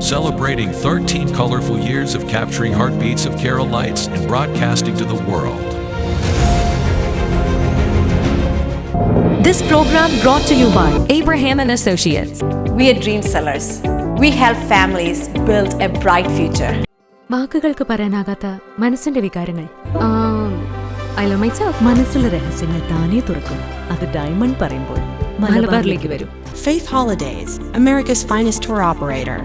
celebrating 13 colorful years of capturing heartbeats of Keralites and broadcasting to the world. This program brought to you by Abraham and Associates. We are dream sellers. We help families build a bright future. വാക്കുകൾക്ക് പറയാനാകാത്ത മനസ്സിന്റെ വികാരങ്ങൾ. I love myself. മനസ്സിലെ രഹസ്യങ്ങൾ താനേ തുറക്കും. അത് diamond പറയുമ്പോൾ മലബാറിലേക്ക് വരും. Faith Holidays, America's finest tour operator.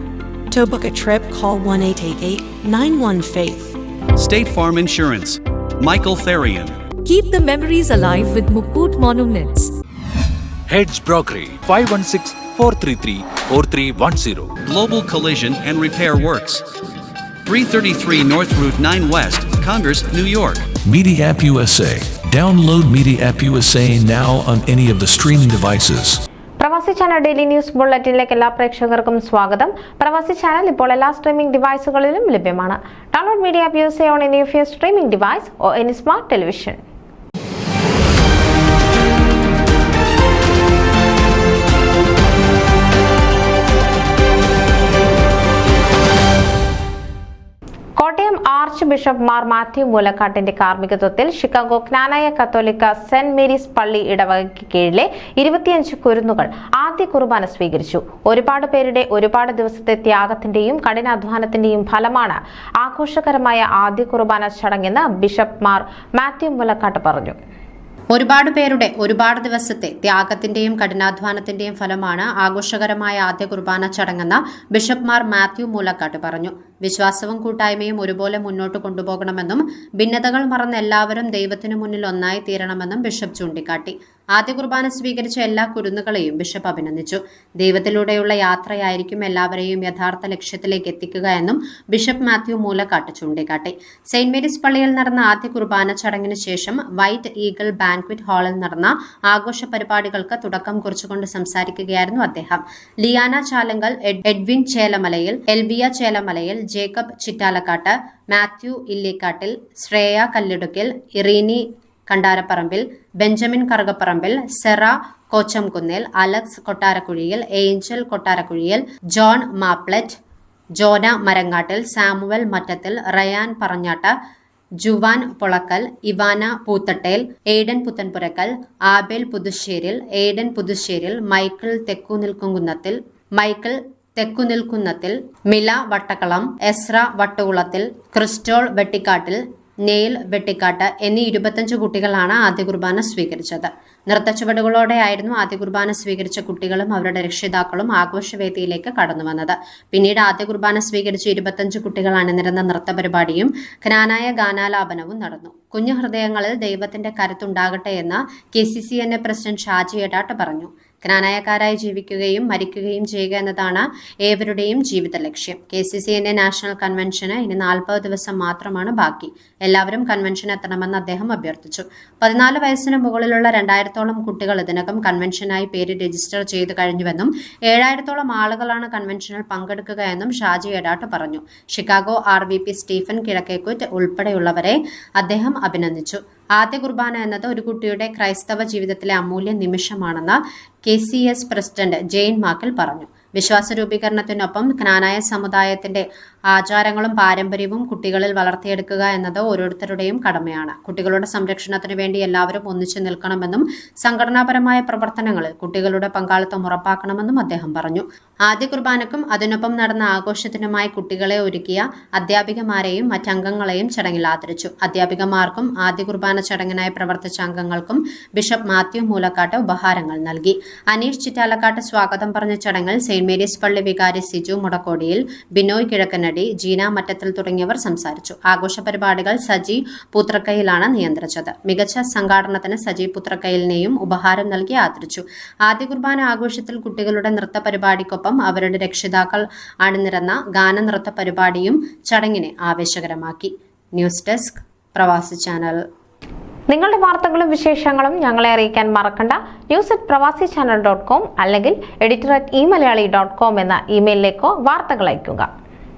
To book a trip, call 1-888-91-FAITH. State Farm Insurance, Michael Therian. Keep the memories alive with Mukut Monuments. Heads Brokery 516-433-4310. Global Collision and Repair Works, 333 North Route 9 West, Congress, New York. Media App USA. Download Media App USA now on any of the streaming devices. പ്രവാസി channel daily news ബുള്ളറ്റിനിലേക്ക് എല്ലാ പ്രേക്ഷകർക്കും സ്വാഗതം. പ്രവാസി channel ഇപ്പോൾ എല്ലാ streaming ഡിവൈസുകളിലും ലഭ്യമാണ്. Download media app use on any of your streaming device or any smart television. Kottayam archbishop Mar Mathew മൂലക്കാട്ടിന്റെ കാർമ്മികത്വത്തിൽ ഷിക്കാഗോ ജ്ഞാനായ കത്തോലിക്ക സെന്റ് മേരീസ് പള്ളി ഇടവകയ്ക്ക് കീഴിലെ 25 കുരുന്നുകൾ ആദ്യ കുർബാന സ്വീകരിച്ചു. ഒരുപാട് പേരുടെ ഒരുപാട് ദിവസത്തെ ത്യാഗത്തിന്റെയും കഠിനാധ്വാനത്തിന്റെയും ഫലമാണ് ആഘോഷകരമായ ആദ്യ കുർബാന ചടങ്ങെന്ന് ബിഷപ്പ് മാർ മാത്യു മൂലക്കാട്ട് പറഞ്ഞു. ഒരുപാട് പേരുടെ ഒരുപാട് ദിവസത്തെ ത്യാഗത്തിന്റെയും കഠിനാധ്വാനത്തിന്റെയും ഫലമാണ് ആഘോഷകരമായ ആദ്യ കുർബാന ചടങ്ങെന്ന് ബിഷപ്പ് മാർ മാത്യു മൂലക്കാട്ട് പറഞ്ഞു. വിശ്വാസവും കൂട്ടായ്മയും ഒരുപോലെ മുന്നോട്ട് കൊണ്ടുപോകണമെന്നും ഭിന്നതകൾ മറന്ന് എല്ലാവരും ദൈവത്തിനു മുന്നിൽ ഒന്നായി തീരണമെന്നും ബിഷപ്പ് ചൂണ്ടിക്കാട്ടി. ആദ്യ കുർബാന സ്വീകരിച്ച എല്ലാ കുരുന്നുകളെയും ബിഷപ്പ് അഭിനന്ദിച്ചു. ദൈവത്തിലൂടെയുള്ള യാത്രയായിരിക്കും എല്ലാവരെയും യഥാർത്ഥ ലക്ഷ്യത്തിലേക്ക് എത്തിക്കുക എന്നും ബിഷപ്പ് മാത്യു മൂലക്കാട്ട് ചൂണ്ടിക്കാട്ടി. സെന്റ് മേരീസ് പള്ളിയിൽ നടന്ന ആദ്യ കുർബാന ചടങ്ങിന് ശേഷം വൈറ്റ് ഈഗിൾ ബാങ്ക്വറ്റ് ഹാളിൽ നടന്ന ആഘോഷ പരിപാടികൾക്ക് തുടക്കം കുറിച്ചുകൊണ്ട് സംസാരിക്കുകയായിരുന്നു അദ്ദേഹം. Liana Chalangal, Edwin Chelamalayil, Elvia Chelamalayil, Jacob Chittalakkatt, Mathew Illikkattil, Shreya Kallidukkil, Irini Kandaraparambil, Benjamin Karukaparambil, Sera Kochamkunnil, Alex Kottarakuzhiyil, Angel Kottarakuzhiyil, John Maplett, Jona Marangattil, Samuel Mattathil, Ryan Paranjattu, Juan Polakkal, Ivana Poothattel, Aiden Puthenpurackal, Abel Puthusseril, Aiden Puthusseril, Michael Thekkunilkkunnathil, Mila Vattakalam, Ezra Vattukulathil, Crystal Vettikattil, Neil Vettikattu എന്നീ 25 കുട്ടികളാണ് ആദ്യ കുർബാന സ്വീകരിച്ചത്. നൃത്തച്ചുവടുകളോടെയായിരുന്നു ആദ്യ കുർബാന സ്വീകരിച്ച കുട്ടികളും അവരുടെ രക്ഷിതാക്കളും ആഘോഷവേദിയിലേക്ക് കടന്നു വന്നത്. പിന്നീട് ആദ്യ കുർബാന സ്വീകരിച്ച 25 കുട്ടികൾ അണിനിരന്ന നൃത്തപരിപാടിയും ജ്ഞാനായ ഗാനാലാപനവും നടന്നു. കുഞ്ഞു ഹൃദയങ്ങളിൽ ദൈവത്തിന്റെ കരുത്തുണ്ടാകട്ടെ എന്ന് KCCNA പ്രസിഡന്റ് ഷാജി എടാട്ട് പറഞ്ഞു. ജ്ഞാനായക്കാരായി ജീവിക്കുകയും മരിക്കുകയും ചെയ്യുക എന്നതാണ് ഏവരുടെയും ജീവിത ലക്ഷ്യം. KCCNA നാഷണൽ കൺവെൻഷന് ഇനി 40 ദിവസം മാത്രമാണ് ബാക്കി. എല്ലാവരും കൺവെൻഷൻ എത്തണമെന്ന് അദ്ദേഹം അഭ്യർത്ഥിച്ചു. 14 വയസ്സിന് മുകളിലുള്ള 2000-ഓളം കുട്ടികൾ ഇതിനകം കൺവെൻഷനായി പേര് രജിസ്റ്റർ ചെയ്തു കഴിഞ്ഞുവെന്നും 7000-ഓളം ആളുകളാണ് കൺവെൻഷനിൽ പങ്കെടുക്കുക എന്നും ഷാജി എടാട്ട് പറഞ്ഞു. ഷിക്കാഗോ RVP സ്റ്റീഫൻ കിഴക്കേക്കുറ്റ് ഉൾപ്പെടെയുള്ളവരെ അദ്ദേഹം അഭിനന്ദിച്ചു. ആദ്യ കുർബാന എന്നത് ഒരു കുട്ടിയുടെ ക്രൈസ്തവ ജീവിതത്തിലെ അമൂല്യ നിമിഷമാണെന്ന് KCS പ്രസിഡന്റ് ജെയിൻ മാക്കിൽ പറഞ്ഞു. വിശ്വാസ രൂപീകരണത്തിനൊപ്പം ജ്ഞാനായ സമുദായത്തിന്റെ ആചാരങ്ങളും പാരമ്പര്യവും കുട്ടികളിൽ വളർത്തിയെടുക്കുക എന്നത് ഓരോരുത്തരുടെയും കടമയാണ്. കുട്ടികളുടെ സംരക്ഷണത്തിനു വേണ്ടി എല്ലാവരും ഒന്നിച്ചു നിൽക്കണമെന്നും സംഘടനാപരമായ പ്രവർത്തനങ്ങളിൽ കുട്ടികളുടെ പങ്കാളിത്തം ഉറപ്പാക്കണമെന്നും അദ്ദേഹം പറഞ്ഞു. ആദ്യ കുർബാനക്കും അതിനൊപ്പം നടന്ന ആഘോഷത്തിനുമായി കുട്ടികളെ ഒരുക്കിയ അധ്യാപികമാരെയും മറ്റംഗങ്ങളെയും ചടങ്ങിൽ ആദരിച്ചു. അധ്യാപികമാർക്കും ആദ്യ കുർബാന ചടങ്ങിനായി പ്രവർത്തിച്ച അംഗങ്ങൾക്കും ബിഷപ്പ് മാത്യു മൂലക്കാട്ട് ഉപഹാരങ്ങൾ നൽകി. അനീഷ് ചിറ്റാലക്കാട്ട് സ്വാഗതം പറഞ്ഞ ചടങ്ങിൽ സെന്റ് മേരീസ് പള്ളി വികാരി സിജു മുടക്കോടിയിൽ, ബിനോയ് കിഴക്കനടി, ജീന മറ്റത്തിൽ തുടങ്ങിയവർ സംസാരിച്ചു. ആഘോഷ പരിപാടികൾ സജി പൂത്രക്കയിലാണ് നിയന്ത്രിച്ചത്. മികച്ച സംഘാടനത്തിന് സജി പൂത്രക്കയിലിനെയും ഉപഹാരം നൽകി ആദരിച്ചു. ആദ്യ കുർബാന ആഘോഷത്തിൽ കുട്ടികളുടെ നൃത്ത പരിപാടിക്കൊപ്പം അവരുടെ രക്ഷിതാക്കൾ അണിനിരന്ന ഗാനനൃത്ത പരിപാടിയും ചടങ്ങിനെ ആവേശകരമാക്കി. ന്യൂസ് ഡെസ്ക് പ്രവാസി ചാനൽ. നിങ്ങളുടെ വാർത്തകളും വിശേഷങ്ങളും ഞങ്ങളെ അറിയിക്കാൻ മറക്കണ്ട. news@pravasichannel.com അല്ലെങ്കിൽ editor@eMalayali.com എന്ന ഇമെയിലിലേക്കോ വാർത്തകൾ അയയ്ക്കുക.